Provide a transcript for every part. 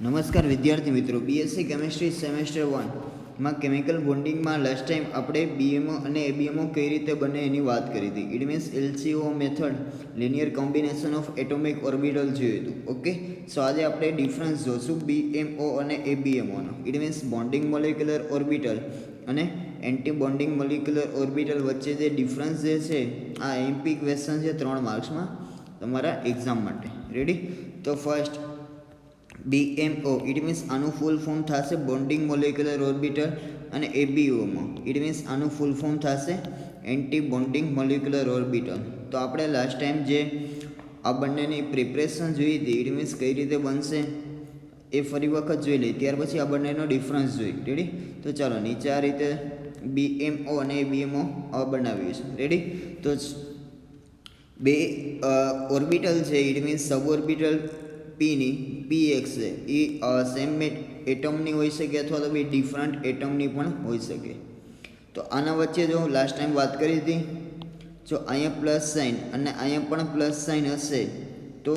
નમસ્કાર વિદ્યાર્થી મિત્રો, બીએસસી કેમિસ્ટ્રી સેમેસ્ટર 1 માં કેમિકલ બોન્ડિંગમાં લાસ્ટ ટાઈમ આપણે બીએમઓ અને એબીએમઓ કઈ રીતે બને એની વાત કરી હતી. It means LCO method, linear combination of atomic orbital જોયું હતું. ઓકે, સો આજે આપણે ડિફરન્સ જોશું બીએમઓ અને એબીએમઓનો. It means bonding molecular orbital અને એન્ટી બોન્ડિંગ મોલિક્યુલર ઓર્બિટલ વચ્ચે જે ડિફરન્સ જે છે, આ એમપી ક્વેશ્ચન છે 3 માર્ક્સમાં તમારા એક્ઝામ માટે. રેડી? તો ફર્સ્ટ BMO, ઇટ મીન્સ આનું ફૂલ ફોર્મ થશે બોન્ડિંગ મોલિક્યુલર ઓર્બિટલ, અને ABOમાં ઇટ મીન્સ આનું ફૂલ ફોર્મ થશે એન્ટી બોન્ડિંગ મોલિક્યુલર ઓર્બિટલ. તો આપણે લાસ્ટ ટાઈમ જે આ બંનેની પ્રિપરેશન જોઈ હતી, ઇટ મીન્સ કઈ રીતે બનશે એ ફરી વખત જોઈ લઈએ, ત્યાર પછી આ બંનેનો ડિફરન્સ જોઈ. રેડી? તો ચાલો નીચે આ રીતે BMO અને ABMO બનાવીશું. રેડી? તો બે ઓર્બિટલ છે, ઇટ મીન્સ સબ ઓર્બિટલ પીની px છે એ સેમ એટમની હોઈ શકે અથવા તો બે ડિફરન્ટ એટમની પણ હોઈ શકે. તો આના વચ્ચે જો લાસ્ટ ટાઈમ વાત કરી હતી, જો અહીંયા પ્લસ સાઇન અને અહીંયા પણ પ્લસ સાઇન હશે તો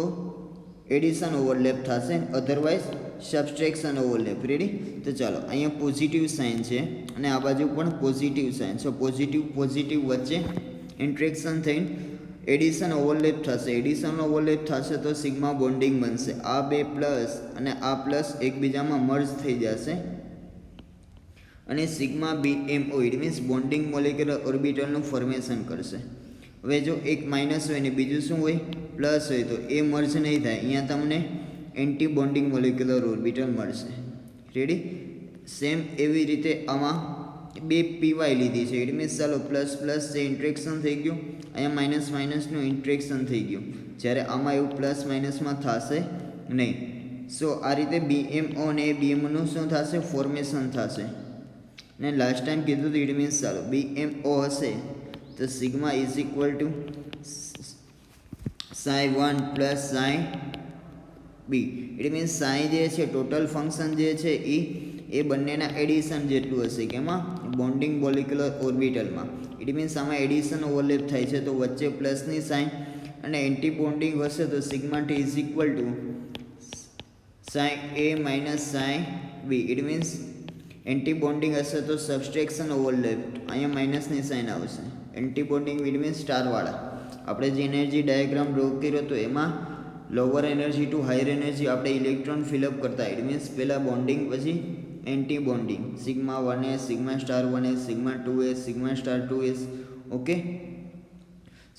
એડિશન ઓવરલેપ થશે, અધરવાઇઝ સબસ્ટ્રેક્શન ઓવરલેપ. રેડી? તો ચાલો અહીંયા પોઝિટિવ સાઇન છે અને આ બાજુ પણ પોઝિટિવ સાઇન. સો પોઝિટિવ વચ્ચે ઇન્ટ્રેક્શન થઈને એડિશન ઓવરલેપ થશે. એડિશન ઓવરલેપ થશે તો સિગ્મા બોન્ડિંગ બનશે. આ બે પ્લસ અને આ પ્લસ એકબીજામાં મર્જ થઈ જશે અને sigma BMO, it means bonding molecular ઓર્બિટલનું ફોર્મેશન કરશે. હવે જો એક માઇનસ હોય ને બીજું શું હોય, પ્લસ હોય, તો એ મર્જ નહીં થાય. અહીંયા તમને એન્ટી બોન્ડિંગ મોલિક્યુલર ઓર્બિટલ મળશે. રેડી? સેમ એવી રીતે આમાં બે પીવાય લીધી છે, ઇટ મીન્સ ચાલો પ્લસ પ્લસ જે ઇન્ટ્રેક્શન થઈ ગયું, અહીંયા માઇનસ માઇનસનું ઇન્ટ્રેક્શન થઈ ગયું, જ્યારે આમાં એવું પ્લસ માઇનસમાં થશે નહીં. સો આ રીતે BMO અને ABMOનું શું થશે, ફોર્મેશન થશે. ને લાસ્ટ ટાઈમ કીધું હતું, ઇટ મીન્સ ચાલો BMO હશે તો sigma is equal to psi 1 plus psi B. It means psi જે છે ટોટલ ફંક્શન જે છે એ બંનેના એડિશન જેટલું હશે, કેમાં બોન્ડિંગ મોલિક્યુલર ઓર્બિટલમાં. ઇટ મીન્સ આમાં એડિશન ઓવરલેપ થાય છે તો વચ્ચે પ્લસની સાઇન અને એન્ટી બોન્ડિંગ હશે તો sigma T is equal to sign A minus sign B. It means anti bonding હશે તો સબસ્ટ્રેક્શન ઓવરલેપ, અહીંયા માઇનસની સાઇન આવશે. એન્ટી બોન્ડિંગ ઇટ મીન્સ સ્ટારવાળા. આપણે જે એનર્જી ડાયાગ્રામ ડ્રો કર્યો હતો એમાં lower energy to higher energy આપણે ઇલેક્ટ્રોન ફિલઅપ કરતા. ઇટ મીન્સ પહેલાં બોન્ડિંગ પછી anti bonding, sigma 1s, sigma star 1s, sigma 2s, sigma star 2s. Okay,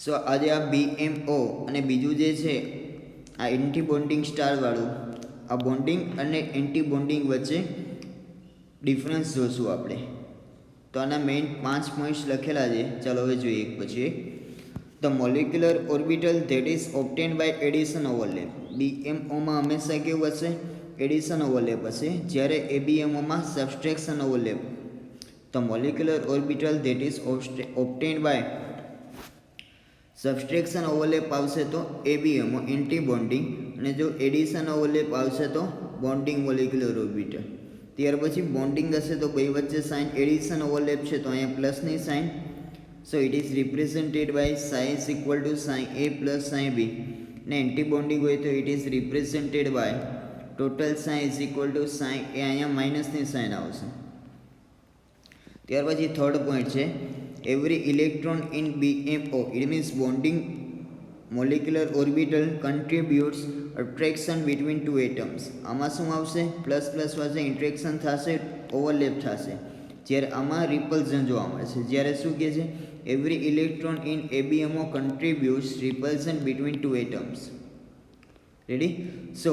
so આજે આ BMO અને બીજું જે છે આ એન્ટી બોન્ડિંગ સ્ટારવાળું, આ બોન્ડિંગ અને એન્ટી બોન્ડિંગ વચ્ચે ડિફરન્સ જોશું આપણે. તો આના મેઇન 5 પોઈન્ટ્સ લખેલા છે, ચાલો હવે જોઈએ એક પછી એક. The molecular orbital that is obtained by addition overlap. BMOમાં હંમેશા કેવું હશે, એડિશન ઓવરલેપ હશે, જ્યારે ABMOમાં subtraction overlap. The molecular orbital that is obtained by subtraction overlap આવશે તો ABMO એન્ટી બોન્ડિંગ, અને જો એડિશન ઓવરલેપ આવશે તો બોન્ડિંગ મોલિક્યુલર ઓર્બિટલ. ત્યાર પછી બોન્ડિંગ હશે તો બે વચ્ચે સાઇન, એડિશન ઓવરલેપ છે તો અહીંયા પ્લસની sign. So it is represented by psi is equal to psi A plus psi B. ને એન્ટી બોન્ડિંગ હોય તો it is represented by total psi is equal to psi A, અહીંયા માઇનસની sign આવશે. ત્યાર પછી થર્ડ પોઈન્ટ છે every electron in BMO, it means bonding molecular orbital contributes attraction between two atoms. આમાં શું આવશે, પ્લસ પ્લસ વચ્ચે ઇન્ટ્રેક્શન થશે, ઓવરલેપ થશે, જ્યારે આમાં રિપલ્ઝન જોવા મળશે. જ્યારે શું કહે છે, every electron in ABMO contributes repulsion between two atoms. Ready? So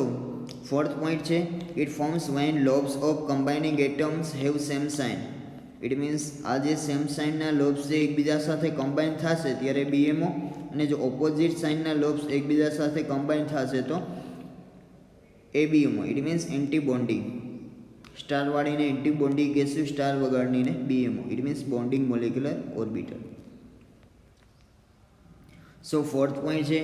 fourth point છે it forms when lobes of combining atoms have same sign. It means આ જે સેમ સાઇનના લોબ્સ જે એકબીજા સાથે કમ્બાઇન થશે ત્યારે BMO, અને જો ઓપોઝિટ સાઇનના લોબ્સ એકબીજા સાથે કમ્બાઇન થશે તો ABMO. It means anti bonding, સ્ટારવાળીને એન્ટી બોન્ડિંગ કહેશું, સ્ટાર વગાડીને BMO. It means bonding molecular orbital. So fourth point છે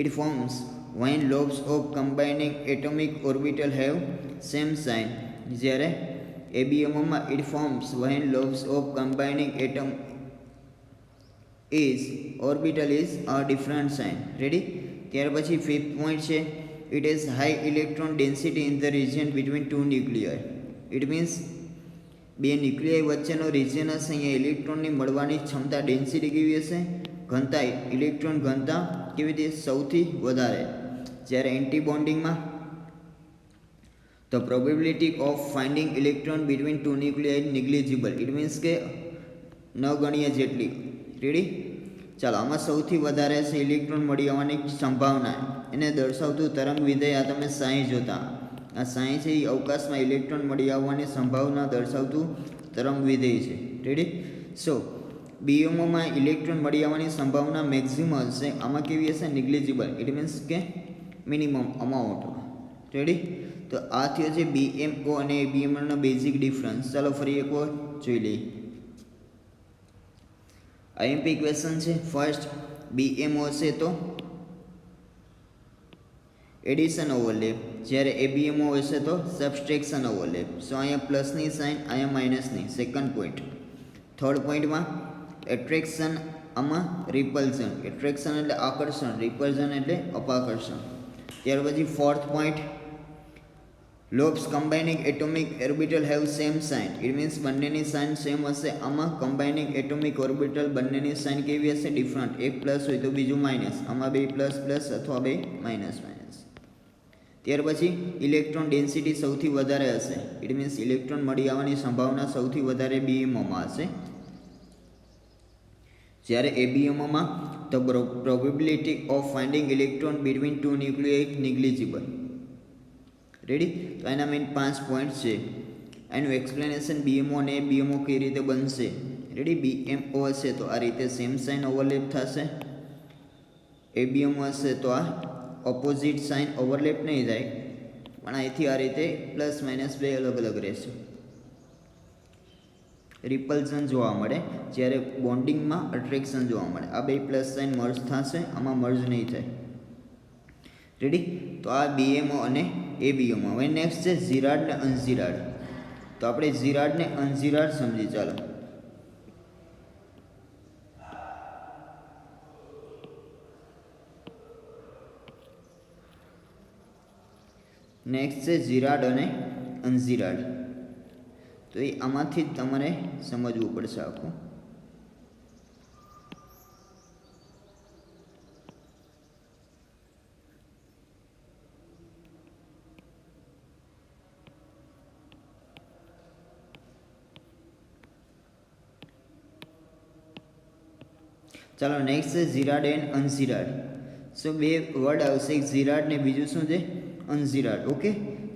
it forms when lobes of combining atomic orbital have same sign. જ્યારે ABMOમાં it forms when lobes of combining atom is orbital is a different sign. Ready? ત્યાર પછી fifth point છે it has high electron density in the region between two nuclei. It means બે ન્યુક્લિયાઈ વચ્ચેનો region હશે, અહીંયા ઇલેક્ટ્રોનની મળવાની ક્ષમતા ડેન્સિટી કેવી હશે, ઘનતા, ઇલેક્ટ્રોન ઘનતા કેવી રીતે સૌથી વધારે. જ્યારે એન્ટી બોન્ડિંગમાં the probability of finding electron between two nuclei negligible. It means કે ન ગણીએ જેટલી. રેડી? ચાલો, આમાં સૌથી વધારે છે ઇલેક્ટ્રોન મળી આવવાની સંભાવના, એને દર્શાવતું તરંગ વિધેય આ તમે સાંઈ જોતા. આ સાંઈ છે એ અવકાશમાં ઇલેક્ટ્રોન મળી આવવાની સંભાવના દર્શાવતું તરંગ વિધેય છે. રેડી? સો બીએમઓમાં ઇલેક્ટ્રોન મળી આવવાની સંભાવના મેક્સિમમ હશે, આમાં કેવી હશે, નિગ્લિજિબલ. ઇટ મીન્સ કે મિનિમમ અમાઉન્ટ. રેડી? તો આ થયો છે બીએમઓ અને એબીએમઓનો બેઝિક ડિફરન્સ. ચાલો ફરી એકવાર જોઈ લઈએ. આઈએમપી ક્વેશ્ચન છે. ફર્સ્ટ, બીએમઓ છે તો એડિશન ઓવરલેપ, જ્યારે એબીએમઓ હશે તો સબસ્ટ્રેક્શન ઓવરલેપ. સો અહીંયા પ્લસની સાઇન, અહીંયા માઇનસની. Second point. થર્ડ પોઈન્ટમાં એટ્રેક્શન, આમાં રિપલ્ઝન. એટ્રેક્શન એટલે આકર્ષણ, રિપલ્ઝન એટલે અપાકર્ષણ. ત્યાર પછી fourth point, lobes combining atomic orbital have same sign. It means બંનેની સાઇન સેમ હશે. આમાં કમ્બાઇનિંગ એટોમિક ઓર્બિટલ બંનેની સાઇન કેવી હશે, ડિફરન્ટ. એક પ્લસ હોય તો બીજું માઇનસ. આમાં બે પ્લસ પ્લસ અથવા બે માઇનસ માઇનસ. ત્યાર પછી ઇલેક્ટ્રોન ડેન્સિટી સૌથી વધારે હશે. ઇટ મીન્સ ઇલેક્ટ્રોન મળી આવવાની સંભાવના સૌથી વધારે બીએમઓમાં હશે, જ્યારે એબીએમઓમાં the probability of finding electron between two nuclei negligible. Ready? તો એના મેઇન 5 પોઈન્ટ છે. એનું એક્સપ્લેનેશન બીએમઓ અને બીએમઓ કઈ રીતે બનશે. રેડી? બીએમઓ હશે તો આ રીતે સેમ સાઇન ઓવરલેપ થશે. એબીએમઓ હશે તો આ ઓપોઝિટ સાઇન ઓવરલેપ નહીં થાય, પણ અહીંથી આ રીતે પ્લસ માઇનસ બે અલગ અલગ રહેશે. રિપલ્ઝન જોવા મળે, જ્યારે બોન્ડિંગમાં અટ્રેક્શન જોવા મળે. આ બે પ્લસ સાઇન મર્જ થશે, આમાં મર્જ નહીં થાય. રેડી? તો આ બીએમઓ અને એબીએમઓ. હવે નેક્સ્ટ છે ઝિરાડ ને અનઝિરાડ. તો આપણે ઝિરાડ ને અનઝિરાડ સમજી. ચાલો, નેક્સ્ટ છે ઝિરાડ અને અનઝિરાડ. તો એ આમાંથી જ તમારે સમજવું પડશે આખું. ચાલો, નેક્સ્ટ છે ઝિરાડ એન્ડ અનઝિરાડ. સો બે વર્ડ આવશે, એક ઝિરાડ ને બીજું શું છે, અનઝિરાડ. ઓકે?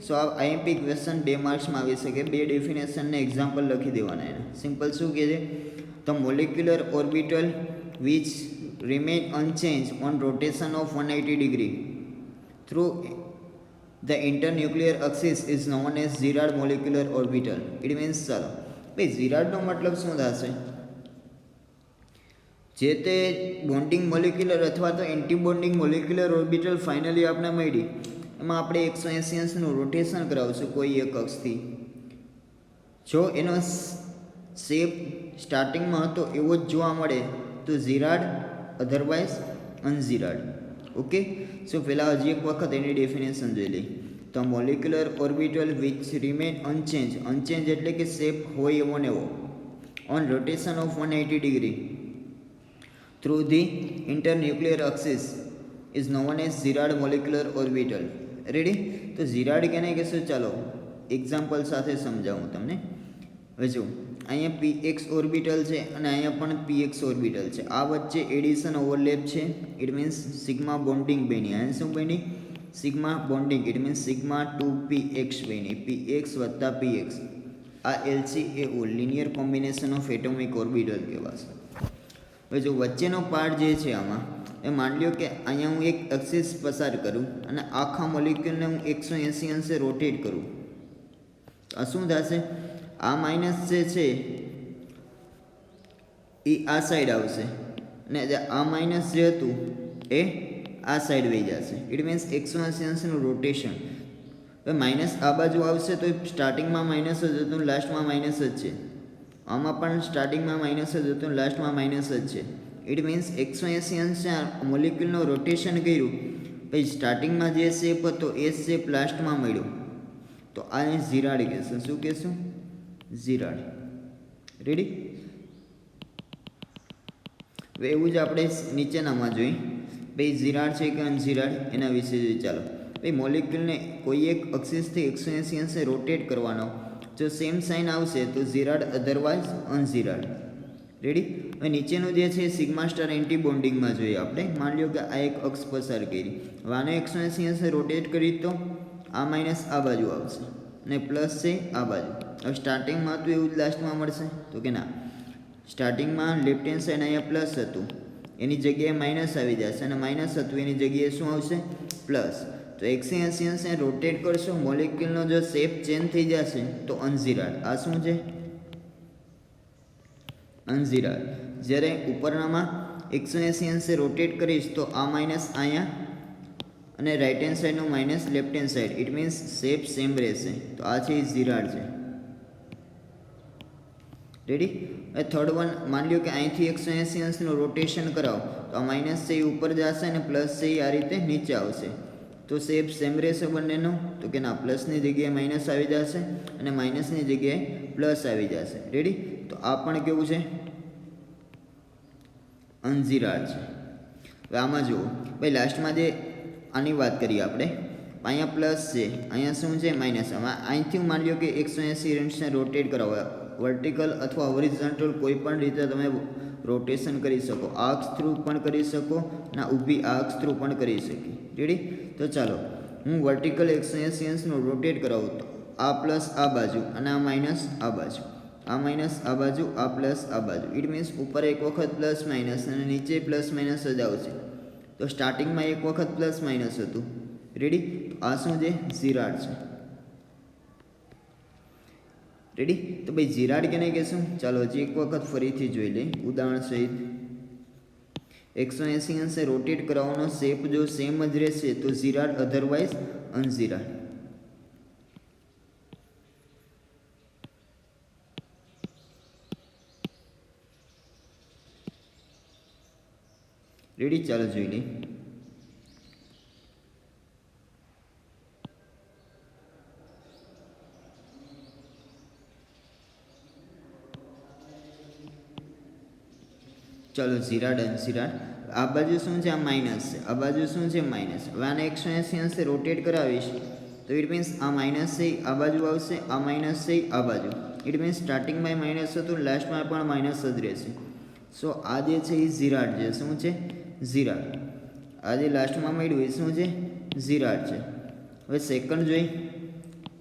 સો આ આઈએમપી ક્વેશ્ચન 2 માર્ક્સમાં આવી શકે. બે ડેફિનેશનને એક્ઝામ્પલ લખી દેવાના. એના સિમ્પલ શું કહે છે, the molecular orbital which remain unchange on rotation of 180 degree through the internuclear axis is known as gerade molecular orbital. It means, ચાલો ભાઈ, ઝિરાડનો મતલબ શું થશે, જે તે બોન્ડિંગ મોલિક્યુલર અથવા તો anti bonding molecular orbital finally આપણે મળી, એમાં આપણે 180 અંશનું રોટેશન કરાવશું કોઈ એક અક્ષથી. જો એનો શેપ સ્ટાર્ટિંગમાં હતો એવો જ જોવા મળે તો ઝિરાડ, અધરવાઇઝ અનઝિરાડ. ઓકે? સો પહેલાં હજી એક વખત એની ડેફિનેશન જોઈ લઈએ. તો molecular orbital which remain unchanged. Unchanged એટલે કે શેપ હોય એવો ને એવો. On rotation of 180 degree through the internuclear axis is known as ઝિરાડ molecular orbital. Ready? તો ઝિરાડ કેને કહેશું, ચાલો એક્ઝામ્પલ સાથે સમજાવું તમને. હવે જો, અહીંયા px ઓર્બિટલ છે અને અહીંયા પણ px ઓર્બિટલ છે. આ વચ્ચે એડિશન ઓવરલેપ છે. ઇટ મીન્સ સિગ્મા બોન્ડિંગ બની. આ શું બની? Sigma bonding. It means sigma 2px બની. px વત્તા px. આ LCAO linear combination of atomic orbital કહેવાશે. હવે જો વચ્ચેનો પાર્ટ જે છે આમાં, એ માની લ્યો કે અહીંયા હું એક એક્સિસ પસાર કરું અને આખા મોલિક્યુલને હું 180 અંશે રોટેટ કરું. આ શું થશે, આ માઇનસ જે છે એ આ સાઈડ આવશે અને આ માઇનસ જે હતું એ આ સાઈડ વહી જશે. ઇટ મીન્સ 180 અંશનું રોટેશન. હવે માઇનસ આ બાજુ આવશે તો સ્ટાર્ટિંગમાં માઇનસ જ હતું, લાસ્ટમાં માઇનસ જ છે. આમાં પણ સ્ટાર્ટિંગમાં માઇનસ જ હતું, લાસ્ટમાં માઇનસ જ છે. ઇટ મીન્સ 180 અંશે મોલિક્યુલનું રોટેશન કર્યું પછી સ્ટાર્ટિંગમાં જે શેપ હતો એ શેપ લાસ્ટમાં મળ્યો તો આને ઝિરાડ કહેશું. શું કહેશું? ઝિરાડ. રેડી? હવે એવું જ આપણે નીચેનામાં જોઈએ. ભાઈ ઝિરાડ છે કે અનઝિરાડ એના વિશે જોઈએ. ચાલો ભાઈ મોલિક્યુલને કોઈ એક અક્ષિસથી 180 અંશે રોટેટ કરવાનો, જો સેમ સાઇન આવશે તો ઝિરાડ, અધરવાઇઝ અનઝિરાડ. રેડી? હવે નીચેનું જે છે સિગ્મા સ્ટાર એન્ટી બોન્ડિંગમાં જોઈએ આપણે. માની લો કે આ એક અક્ષ પસાર કરી, હવે આને 180 અંશે રોટેટ કરી તો આ માઇનસ આ બાજુ આવશે અને પ્લસ છે આ બાજુ. હવે સ્ટાર્ટિંગમાં તો એવું જ લાસ્ટમાં મળશે તો કે ના, સ્ટાર્ટિંગમાં લેફ્ટ હેન્ડ સાઈડ અહીંયા પ્લસ હતું એની જગ્યાએ માઇનસ આવી જશે અને માઇનસ હતું એની જગ્યાએ શું આવશે? પ્લસ. તો 180 અંશે રોટેટ કરશો, મોલિક્યુલનો જો શેપ ચેન્જ થઈ જશે તો અનઝિરાડ. આ શું છે? અનઝિરાડ. જ્યારે ઉપરનામાં 180 અંશે રોટેટ કરીશ તો આ માઇનસ અહીંયા અને રાઇટ હેન્ડ સાઈડનું minus left hand side, it means shape same રહેશે. તો આ છે એ ઝિરાડ છે. રેડી? હવે થર્ડ વન, માની લો કે અહીંથી 180 અંશનું રોટેશન કરાવો તો આ માઇનસ છે એ ઉપર જશે અને પ્લસ છે એ આ રીતે નીચે આવશે. તો શેપ સેમ રહેશે બંનેનો? તો કે ના, પ્લસની જગ્યાએ માઇનસ આવી જશે અને માઇનસની જગ્યાએ પ્લસ આવી જશે. રેડી? તો આ પણ કેવું છે? અનઝિરાડ છે. હવે આમાં જુઓ ભાઈ, લાસ્ટમાં જે આની વાત કરીએ આપણે, અહીંયા પ્લસ છે, અહીંયા શું છે? માઇનસ. અહીંથી માની લો કે 180 અંશને રોટેટ કરાવો, વર્ટિકલ અથવા હોરિઝોન્ટલ કોઈ પણ રીતે તમે રોટેશન કરી શકો. આ અક્ષ થ્રુ પણ કરી શકો ના ઊભી આ અક્ષ થ્રુ પણ કરી શકી. રેડી? તો ચાલો હું વર્ટિકલ 180 અંશનું રોટેટ કરાવું તો આ પ્લસ આ બાજુ અને આ માઇનસ આ બાજુ, આ માઇનસ આ બાજુ, આ પ્લસ આ બાજુ. ઇટ મીન્સ ઉપર એક વખત પ્લસ માઇનસ અને નીચે પ્લસ માઇનસ જ આવશે. તો સ્ટાર્ટિંગમાં એક વખત પ્લસ માઇનસ હતું. રેડી? તો આ શું છે? ઝિરાડ છે. રેડી? તો ભાઈ ઝિરાડ કેને કહેશું? ચાલો હજી એક વખત ફરીથી જોઈ લઈએ ઉદાહરણ સહિત. 180 અંશે રોટેટ કરાવવાનો શેપ જો સેમ જ રહેશે તો ઝિરાડ, અધરવાઇઝ અનઝિરાડ. રેડી? ચાલો જોઈ લઈએ. ચાલો ઝિરાડ, અનઝિરાડ. આ બાજુ શું છે? આ માઇનસ છે. આ બાજુ શું છે? માઇનસ. હવે આને 180 અંશે રોટેટ કરાવીશ તો ઇટ મીન્સ આ માઇનસ છે આ બાજુ આવશે, આ માઇનસ છે આ બાજુ. ઇટ મીન્સ સ્ટાર્ટિંગમાં માઇનસ હતું, લાસ્ટમાં પણ માઇનસ જ રહેશે. સો આ જે છે એ ઝિરાડ છે. શું છે? ઝિરાડ. આ જે લાસ્ટમાં મળ્યું એ શું છે? ઝિરાડ છે. હવે સેકન્ડ જોઈ.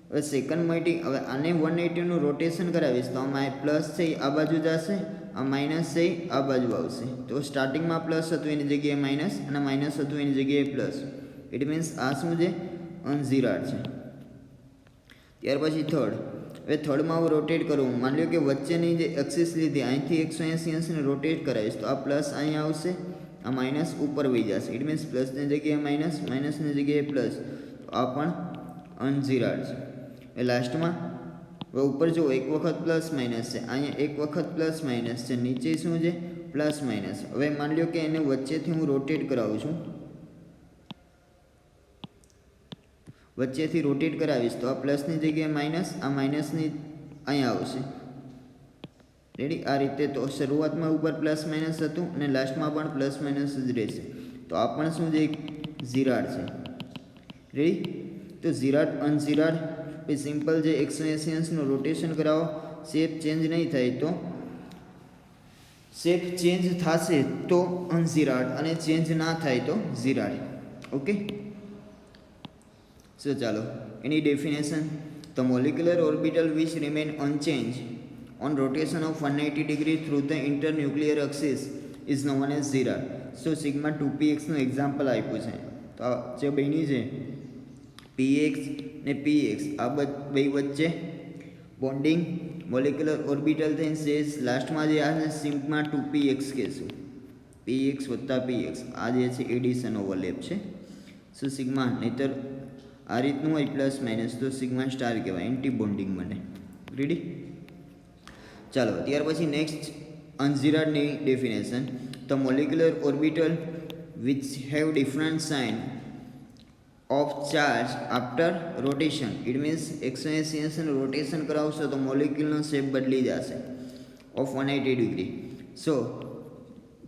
હવે સેકન્ડ મળી. હવે આને 180નું રોટેશન કરાવીશ તો આમાં પ્લસ છે આ બાજુ જશે, આ માઇનસ છે આ બાજુ આવશે. તો સ્ટાર્ટિંગમાં પ્લસ હતું એની જગ્યાએ માઇનસ અને માઇનસ હતું એની જગ્યાએ પ્લસ. ઇટ મીન્સ આ શું છે? અનઝિરાડ છે. ત્યાર પછી થર્ડ. હવે થર્ડમાં હું રોટેટ કરું, માની લો કે વચ્ચેની જે એક્સિસ લીધી અહીંથી 180 અંશને રોટેટ કરાવીશ તો આ પ્લસ અહીંયા આવશે, આ માઇનસ ઉપર વહી જશે. ઇટ મીન્સ પ્લસની જગ્યાએ માઇનસ, માઇનસની જગ્યાએ પ્લસ. તો આ પણ અનઝિરાડ છે. એ લાસ્ટમાં હવે ઉપર જો એક વખત પ્લસ માઇનસ છે, અહીંયા એક વખત પ્લસ માઇનસ છે, નીચે શું છે? Plus minus. હવે માની લો કે એને વચ્ચેથી હું રોટેટ કરાવું છું, વચ્ચેથી રોટેટ કરાવીશ તો આ પ્લસની જગ્યાએ માઇનસ, આ માઇનસની અહીંયા આવશે. રેડી? આ રીતે તો શરૂઆતમાં ઉપર પ્લસ માઇનસ હતું અને લાસ્ટમાં પણ પ્લસ માઇનસ જ રહેશે. તો આ પણ શું છે? ઝિરાડ છે. રેડી? તો ઝિરાડ, અનઝિરાડ. પછી સિમ્પલ જે 180 અંશનું રોટેશન કરાવો, શેપ ચેન્જ નહીં થાય તો શેપ ચેન્જ થશે તો અનઝિરાડ અને ચેન્જ ના થાય તો ઝિરાડ. ઓકે? સો ચાલો એની definition. The molecular orbital which remain unchange on rotation of 180 degree through the internuclear axis is known as gerade. So sigma 2px નું એક્ઝામ્પલ આપ્યું છે. તો જે બની છે px ને px, આ બે વચ્ચે બોન્ડિંગ મોલિક્યુલર ઓર્બિટલ થઈને સેજ લાસ્ટમાં જે આ સિગ્મા 2px કહેશું, px વત્તા px. આ જે છે એડિશન ઓવરલેપ છે. સો સિગ્મા, નહીતર આ રીતનું હોય પ્લસ માઇનસ તો સિગ્મા સ્ટાર કહેવાય, એન્ટી બોન્ડિંગ બને. રેડી? ચાલો ત્યાર પછી નેક્સ્ટ અનઝિરાડની definition. The molecular orbital which have different sign of charge after rotation. It means 180 rotation કરાવશો તો મોલિક્યુલનો શેપ બદલી જશે of 180 degree. So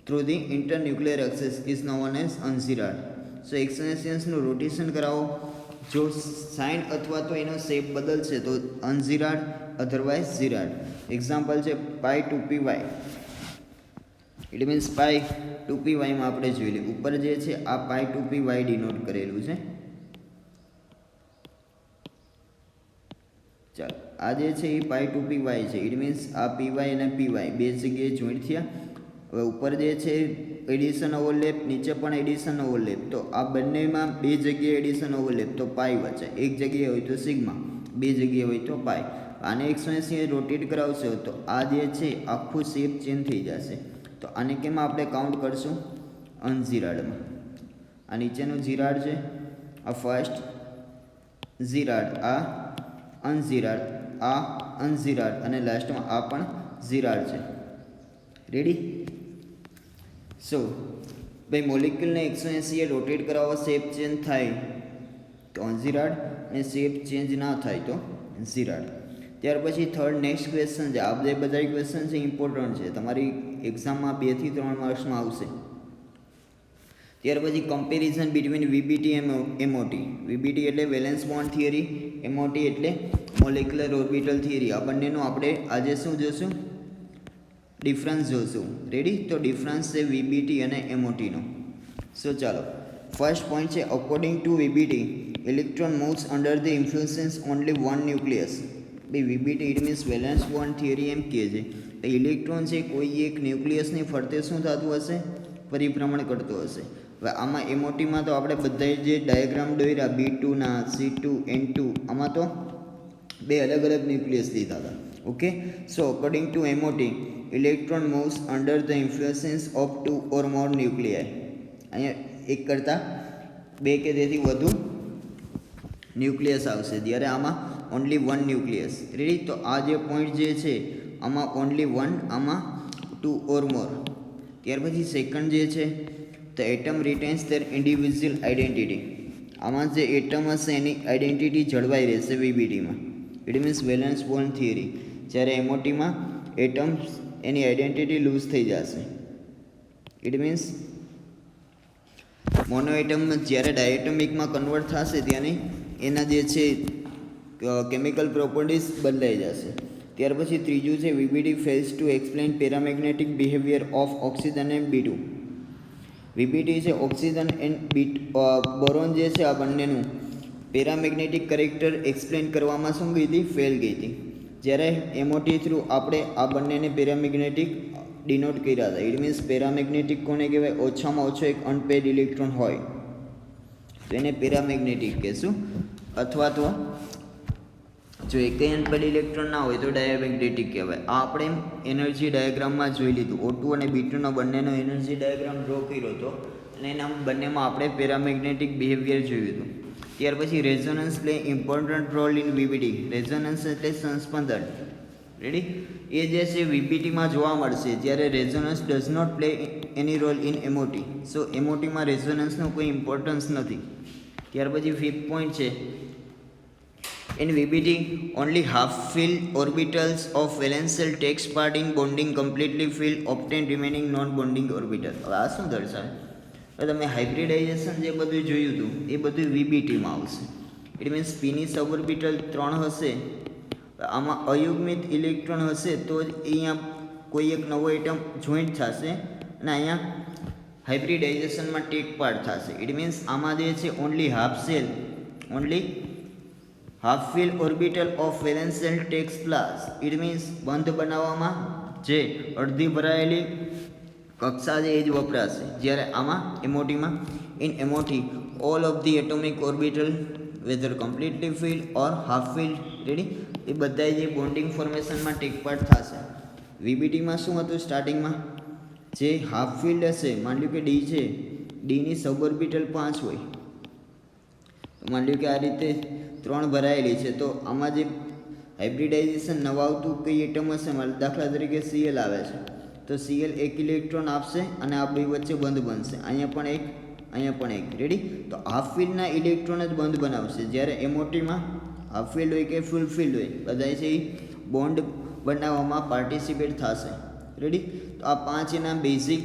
through the internuclear axis is known as ungerade. So 180 rotation કરાવો, જો સાઇન અથવા તો એનો શેપ બદલશે તો અનઝીરાડ, અધરવાઇઝ ઝીરાડ. એક્ઝામ્પલ છે પાઈ 2py. It means pi 2py માં આપણે જોઈ લઈએ. ઉપર જે છે આ પાઈ 2py ડિનોટ કરેલું છે. ચાલો, આ જે છે એ પાઈ 2py છે. ઇટ મીન્સ આ py અને py બે જગ્યાએ જોઈન્ટ થયા. હવે ઉપર જે છે એડિશન ઓવરલેપ, નીચે પણ એડિશન ઓવરલેપ. તો આ બંનેમાં બે જગ્યાએ એડિશન ઓવરલેપ તો પાઈ વચ્ચે, એક જગ્યાએ હોય તો સિગ્મા, બે જગ્યાએ હોય તો પાઈ. આને 180 રોટેટ કરાવશો તો આ જે છે આખું શેપ ચેન્જ થઈ જશે. તો આને કેમાં આપણે કાઉન્ટ કરશું? અનઝીરાડમાં. આ નીચેનું ઝીરાડ છે, આ ફર્સ્ટ ઝીરાડ, આ અનઝીરાડ, આ અનઝીરાડ અને લાસ્ટમાં આ પણ ઝીરાડ છે. રેડી? સો ભાઈ મોલિક્યુલને 180 રોટેટ કરાવવા શેપ ચેન્જ થાય તો અનઝીરાડ, અને શેપ ચેન્જ ના થાય તો ઝીરાડ. ત્યાર પછી થર્ડ નેક્સ્ટ ક્વેશ્ચન છે. આ બધા ક્વેશ્ચન છે ઇમ્પોર્ટન્ટ છે, તમારી એક્ઝામમાં 2 થી 3 માર્ક્સમાં આવશે. ત્યાર પછી કમ્પેરિઝન બિટવીન વીબીટી એન્ડ એમઓટી. વીબીટી એટલે વેલેન્સ બોન્ડ થિયરી, એમઓટી એટલે મોલેક્યુલર ઓર્બિટલ થિયરી. આ બંનેનું આપણે આજે શું જોશું? ડિફરન્સ જોશું. રેડી? તો ડિફરન્સ છે વીબીટી અને એમઓટીનો. સો ચાલો, ફર્સ્ટ પોઈન્ટ છે according to VBT electron moves under the influence only one nucleus. ભાઈ VBT it means valence bond theory એમ કહે છે ઇલેક્ટ્રોન છે કોઈ એક ન્યુક્લિયસની ફરતે શું થતું હશે? પરિભ્રમણ કરતો હશે. હવે આમાં એમઓટીમાં તો આપણે બધા જે ડાયાગ્રામ દોર્યા B2 ના, C2, N2, આમાં તો બે અલગ અલગ ન્યુક્લિયસ લીધા હતા. Okay, so according to MOT electron moves under the influence of 2 or more nuclei. અહીંયા એક કરતાં બે કે તેથી વધુ ન્યુક્લિયસ આવશે, જ્યારે આમાં ઓનલી વન ન્યુક્લિયસ. રેડી? તો આ જે પોઈન્ટ જે છે આમાં ઓનલી વન, આમાં 2 ઓર મોર. ત્યાર પછી સેકન્ડ જે છે the atom retains their individual identity. આમાં જે એટમ હશે એની આઇડેન્ટિટી જળવાઈ રહેશે વીબીટીમાં. It means valence bond theory. જ્યારે એમઓટીમાં એટમ્સ એની આઇડેન્ટિટી લૂઝ થઈ જશે. ઇટ મીન્સ મોનો એટમ જ્યારે ડાયએટમિકમાં કન્વર્ટ થશે ત્યારે એના જે છે કેમિકલ પ્રોપર્ટીઝ બદલાઈ જશે. ત્યાર પછી ત્રીજું છે VBT fails to explain paramagnetic behaviour of oxygen and B2. VBT છે ઓક્સિજન એન્ડ બોરોન જે છે આ બંનેનું પેરામેગ્નેટિક કેરેક્ટર એક્સપ્લેન કરવામાં શું ગઈ હતી? ફેલ ગઈ હતી. જ્યારે એમઓટી થ્રુ આપણે આ બંનેને પેરામેગ્નેટિક ડિનોટ કર્યા હતા. ઇટ મીન્સ પેરામેગ્નેટિક કોને કહેવાય? ઓછામાં ઓછો એક અનપેડ ઇલેક્ટ્રોન હોય તો એને પેરામેગ્નેટિક કહેશું. અથવા તો જો એક અનપેડ ઇલેક્ટ્રોન ના હોય તો ડાયામેગ્નેટિક કહેવાય. આ આપણે એનર્જી ડાયાગ્રામમાં જોઈ લીધું. O2 અને B2 બંનેનો એનર્જી ડાયાગ્રામ ડ્રો કર્યો હતો અને એના બંનેમાં આપણે પેરામેગ્નેટિક બિહેવિયર જોયું હતું. ત્યાર પછી resonance play important role in VBT. Resonance એટલે સંસ્પંદન. રેડી? એ જે છે વીબીટીમાં જોવા મળશે, જ્યારે resonance does not play any role in MOT. So એમઓટીમાં રેઝોનન્સનો કોઈ ઇમ્પોર્ટન્સ નથી. ત્યાર પછી ફિફ્થ પોઈન્ટ છે in VBT only half filled orbitals of valence shell takes part in bonding, completely filled obtain remaining non bonding orbital. હવે આ શું દર્શાવે? તમે હાઇબ્રિડાઇઝેશન જે બધું જોયું હતું એ બધું વીબીટીમાં આવશે. ઇટ મીન્સ પીની સબ ઓર્બિટલ 3 હશે, આમાં અયુગ્મિત ઇલેક્ટ્રોન હશે તો જ અહીંયા કોઈ એક નવો એટમ જોઈન્ટ થશે અને અહીંયા હાઇબ્રિડાઇઝેશનમાં ટેક પાર્ટ થશે. ઇટ મીન્સ આમાં જે છે only half cell, only half fill orbital of valence shell takes plus. It means બંધ બનાવવામાં જે અડધી ભરાયેલી કક્ષા છે એ જ વપરાશે. જ્યારે આમાં એમઓટીમાં in MOT all of the atomic orbital whether completely filled or half filled, ready, એ બધા જે બોન્ડિંગ ફોર્મેશનમાં ટેક પાર્ટ થશે. વીબીટીમાં શું હતું? સ્ટાર્ટિંગમાં જે હાફ ફિલ્ડ હશે, માની લ્યો કે ડી છે, ડીની સબ ઓર્બિટલ 5 હોય, માની લ્યો કે આ રીતે 3 ભરાયેલી છે, તો આમાં જે હાઇબ્રિડાઇઝેશન નવા આવતું કઈ એટમ હશે, દાખલા તરીકે Cl આવે છે તો Cl એક ઇલેક્ટ્રોન આપશે અને આ બે વચ્ચે બંધ બનશે. અહીંયા પણ એક, અહીંયા પણ એક. રેડી? તો હાફ ફિલ્ડના ઇલેક્ટ્રોન જ બંધ બનાવશે, જ્યારે એમઓટીમાં હાફ ફિલ્ડ હોય કે ફૂલ ફિલ્ડ હોય બધા છે એ બોન્ડ બનાવવામાં પાર્ટિસિપેટ થશે. રેડી? તો આ 5 એના બેઝિક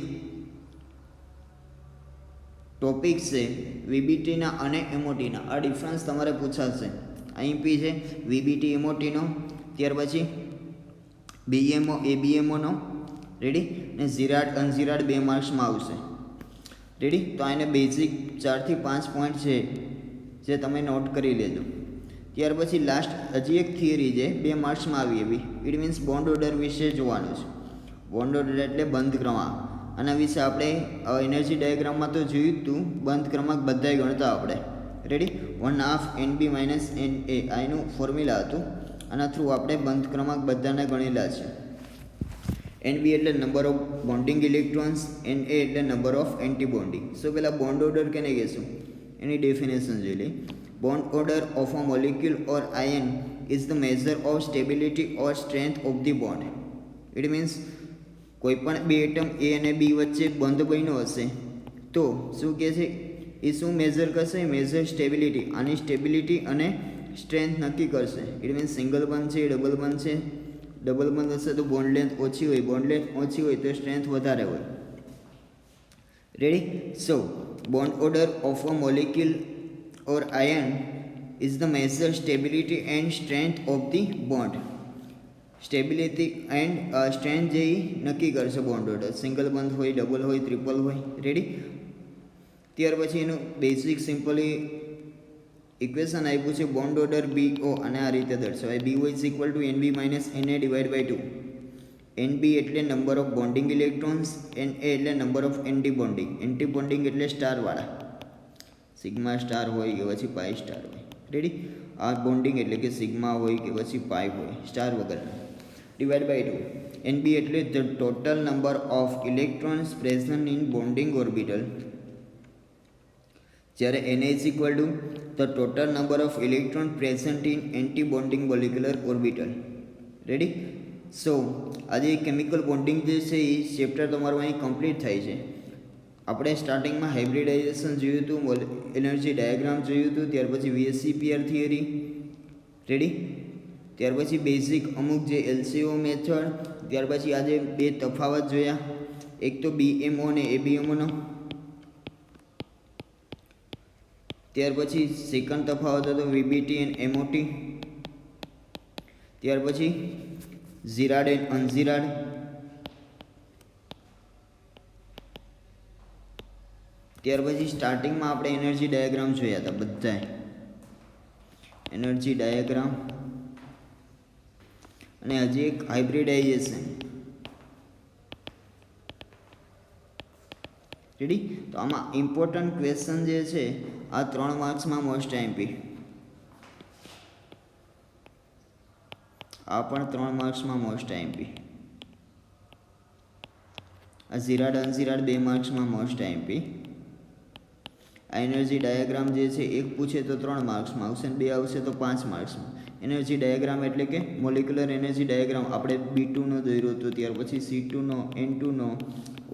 ટોપિક્સ છે વીબીટીના અને એમઓટીના. આ ડિફરન્સ તમારે પૂછાશે. અહીં પી છે વીબીટી એમઓટીનો, ત્યાર પછી બીએમઓ એબીએમઓનો. રેડી? ને ઝીરાડ અનઝીરાડ 2 માર્ક્સમાં આવશે. રેડી? તો આને બેઝિક 4 થી 5 પોઈન્ટ છે જે તમે નોટ કરી લેજો. ત્યાર પછી લાસ્ટ હજી એક થિયરી છે 2 માર્ક્સમાં આવી એવી. ઇટ મીન્સ બોન્ડ ઓર્ડર વિશે જોવાનું છે. બોન્ડ ઓર્ડર એટલે બંધ ક્રમાંક. આના વિશે આપણે એનર્જી ડાયાગ્રામમાં તો જોયું જ હતું. બંધ ક્રમાંક બધાય ગણતા આપણે. રેડી? 1/2 NB - NA આ એનું ફોર્મ્યુલા હતું. આના થ્રુ આપણે બંધ ક્રમાંક બધાને ગણેલા છે. NB એટલે number of bonding electrons, NA એટલે number of antibonding. So પહેલાં બોન્ડ ઓર્ડર કેને કહેશું એની ડેફિનેશન જોઈ લઈએ. Bond order of a molecule or ion is the measure of stability or strength of the bond. It means કોઈ પણ બે એટમ A અને B વચ્ચે બંધ બન્યો હશે તો શું કહે છે એ શું મેઝર કરશે? Measure stability. આની સ્ટેબિલિટી અને સ્ટ્રેન્થ નક્કી કરશે. ઇટ મીન્સ સિંગલ બંધ છે, ડબલ બંધ છે. ડબલ બંધ હશે તો બોન્ડ લેન્થ ઓછી હોય, બોન્ડ લેન્થ ઓછી હોય તો સ્ટ્રેન્થ વધારે હોય. Ready? So bond order of a molecule or ion is the measure stability and strength of the bond. Stability and strength જે નક્કી કરશે બોન્ડ ઓર્ડર. સિંગલ બંધ હોય, ડબલ હોય, ટ્રિપલ હોય. રેડી? ત્યાર પછી એનું બેઝિક સિમ્પલી ઇક્વેશન આપ્યું છે બોન્ડ ઓર્ડર BO અને આ રીતે દર્શાવાય. BO is equal to NB - NA divide by 2. NB એટલે number of bonding electrons, NA એટલે number of antibonding. Antibonding એટલે સ્ટારવાળા, સિગ્મા સ્ટાર હોય કે પછી પાઈ સ્ટાર હોય. રેડી? આ બોન્ડિંગ એટલે કે સિગ્મા હોય કે પછી પાઈ હોય, સ્ટાર વગરના. Divide by 2. NB એટલે the total number of electrons present in bonding orbital, જ્યારે Na is equal to the total number of electron present in anti bonding molecular orbital. Ready? So આજે chemical bonding જે છે એ chapter તમારું અહીં complete થાય છે. આપણે સ્ટાર્ટિંગમાં હાઇબ્રિડાઇઝેશન જોયું હતું, એનર્જી ડાયાગ્રામ જોયું હતું, ત્યાર પછી VSEPR થિયરી. રેડી? ત્યાર પછી બેઝિક અમુક જે LCO મેથડ, ત્યાર પછી આજે 2 તફાવત જોયા. એક તો BMO અને ABMO નો, ત્યાર પછી સેકન્ડ તફાવત હતો VBT એન્ડ MOT, ત્યાર પછી ઝીરાડ એન્ડ અનઝીરાડ, ત્યાર પછી સ્ટાર્ટિંગમાં આપણે એનર્જી ડાયાગ્રામ જોયા હતા બધાય. એનર્જી ડાયાગ્રામ અને હજી એક હાઇબ્રિડાઇઝેશન. રેડી? તો આમાં ઇમ્પોર્ટન્ટ ક્વેશ્ચન જે છે આ 3 માર્ક્સમાં મોસ્ટ આઈએમપી. આ પણ 3 માર્ક્સમાં મોસ્ટ આઈએમપી. આ ઝીરાડ અનઝીરાડ 2 માર્ક્સમાં મોસ્ટ આઈએમપી. આ એનર્જી ડાયાગ્રામ જે છે એક પૂછે તો 3 માર્ક્સમાં આવશે અને 2 આવશે તો 5 માર્ક્સમાં. એનર્જી ડાયાગ્રામ એટલે કે મોલિક્યુલર એનર્જી ડાયાગ્રામ આપણે B2 નો દોર્યો હતો, ત્યાર પછી C2 નો, N2 નો,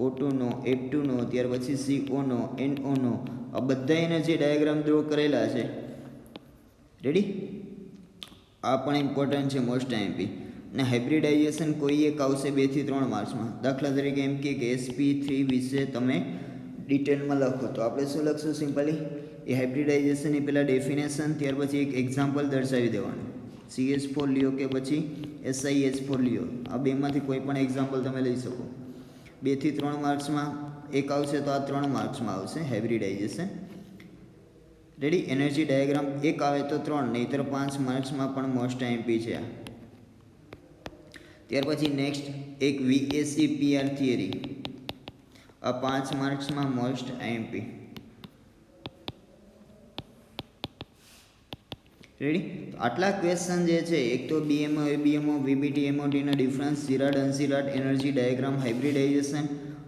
O2 નો, F2 નો, ત્યાર પછી CO નો, NO નો. આ બધા એનર્જી ડાયાગ્રામ ડ્રો કરેલા છે. રેડી? આ પણ ઇમ્પોર્ટન્ટ છે મોસ્ટ આઈએમપી. અને હાઇબ્રિડાઇઝેશન કોઈ એક આવશે 2 થી 3 માર્ક્સમાં. દાખલા તરીકે એમ કે sp3 વિશે તમે ડિટેલમાં લખો તો આપણે શું લખશું? સિમ્પલી એ હાઇબ્રિડાઇઝેશનની પહેલાં ડેફિનેશન, ત્યાર પછી એક એક્ઝામ્પલ દર્શાવી દેવાનું. CH4 લ્યો કે પછી SiH4 લ્યો, આ બેમાંથી કોઈ પણ એક્ઝામ્પલ તમે લઈ શકો. 2 થી 3 માર્ક્સમાં એક આવશે તો આ 3 માર્ક્સમાં આવશે હાઇબ્રિડાઇઝેશન. રેડી? એનર્જી ડાયાગ્રામ એક આવે તો 3, નહીંતર 5 માર્ક્સમાં પણ મોસ્ટ આઈએમપી છે. ત્યાર પછી નેક્સ્ટ એક VSEPR થિયરી, આ 5 માર્ક્સમાં મોસ્ટ આઈએમપી. રેડી? આટલા ક્વેશ્ચન જે છે એક તો BMO ABMO VBT MOT નો ડિફરન્સ, ઝીરાડ અનઝીરાડ, એનર્જી ડાયાગ્રામ, હાઇબ્રિડાઇઝેશન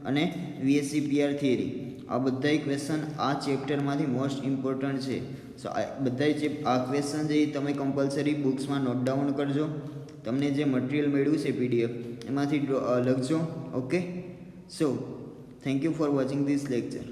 અને VSEPR થિયરી. આ બધાય ક્વેશ્ચન આ ચેપ્ટરમાંથી મોસ્ટ ઇમ્પોર્ટન્ટ છે. સો બધાય આ ક્વેશ્ચન જે તમે કમ્પલસરી બુક્સમાં નોટ ડાઉન કરજો. તમને જે મટીરિયલ મળ્યું છે PDF એમાંથી લખજો. Okay? So thank you for watching this lecture.